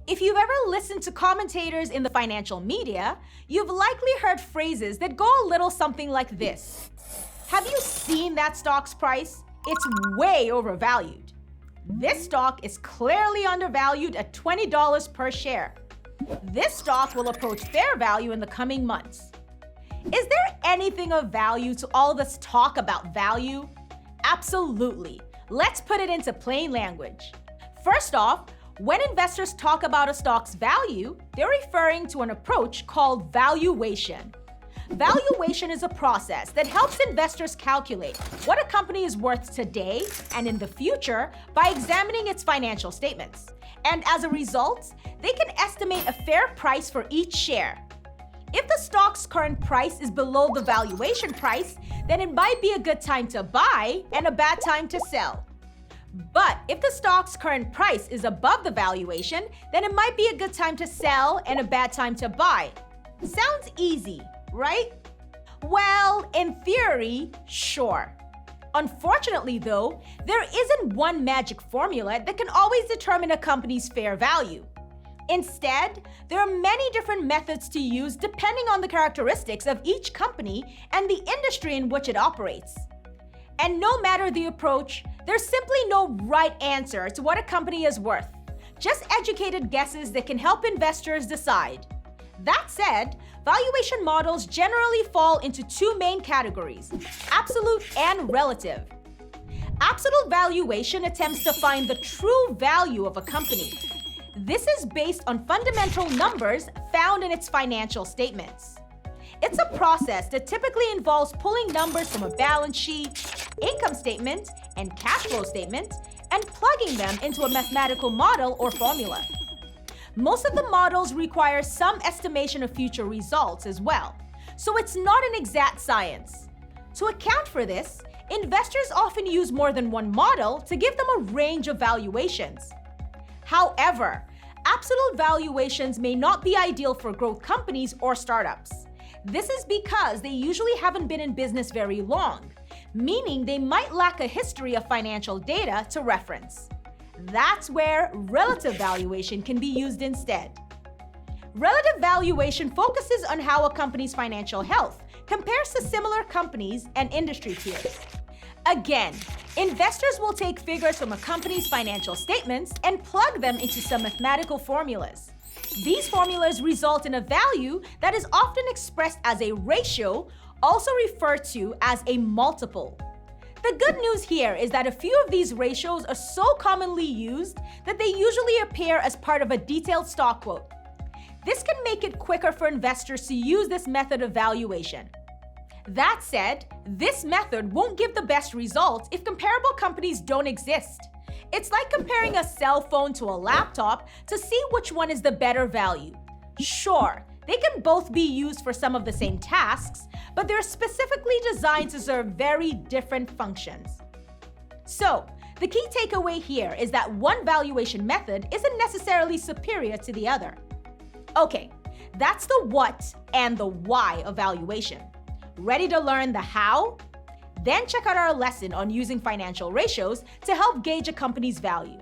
If you've ever listened to commentators in the financial media, you've likely heard phrases that go a little something like this. Have you seen that stock's price? It's way overvalued. This stock is clearly undervalued at $20 per share. This stock will approach fair value in the coming months. Is there anything of value to all this talk about value? Absolutely. Let's put it into plain language. First off, when investors talk about a stock's value, they're referring to an approach called valuation. Valuation is a process that helps investors calculate what a company is worth today and in the future by examining its financial statements. And as a result, they can estimate a fair price for each share. If the stock's current price is below the valuation price, then it might be a good time to buy and a bad time to sell. But if the stock's current price is above the valuation, then it might be a good time to sell and a bad time to buy. Sounds easy, right? Well, in theory, sure. Unfortunately, though, there isn't one magic formula that can always determine a company's fair value. Instead, there are many different methods to use depending on the characteristics of each company and the industry in which it operates. And no matter the approach, there's simply no right answer to what a company is worth. Just educated guesses that can help investors decide. That said, valuation models generally fall into two main categories: absolute and relative. Absolute valuation attempts to find the true value of a company. This is based on fundamental numbers found in its financial statements. It's a process that typically involves pulling numbers from a balance sheet, income statement, and cash flow statement, and plugging them into a mathematical model or formula. Most of the models require some estimation of future results as well, so it's not an exact science. To account for this, investors often use more than one model to give them a range of valuations. However, absolute valuations may not be ideal for growth companies or startups. This is because they usually haven't been in business very long, meaning they might lack a history of financial data to reference. That's where relative valuation can be used instead. Relative valuation focuses on how a company's financial health compares to similar companies and industry peers. Again, investors will take figures from a company's financial statements and plug them into some mathematical formulas. These formulas result in a value that is often expressed as a ratio, also referred to as a multiple. The good news here is that a few of these ratios are so commonly used that they usually appear as part of a detailed stock quote. This can make it quicker for investors to use this method of valuation. That said, this method won't give the best results if comparable companies don't exist. It's like comparing a cell phone to a laptop to see which one is the better value. Sure, they can both be used for some of the same tasks, but they're specifically designed to serve very different functions. So, the key takeaway here is that one valuation method isn't necessarily superior to the other. Okay, that's the what and the why of valuation. Ready to learn the how? Then check out our lesson on using financial ratios to help gauge a company's value.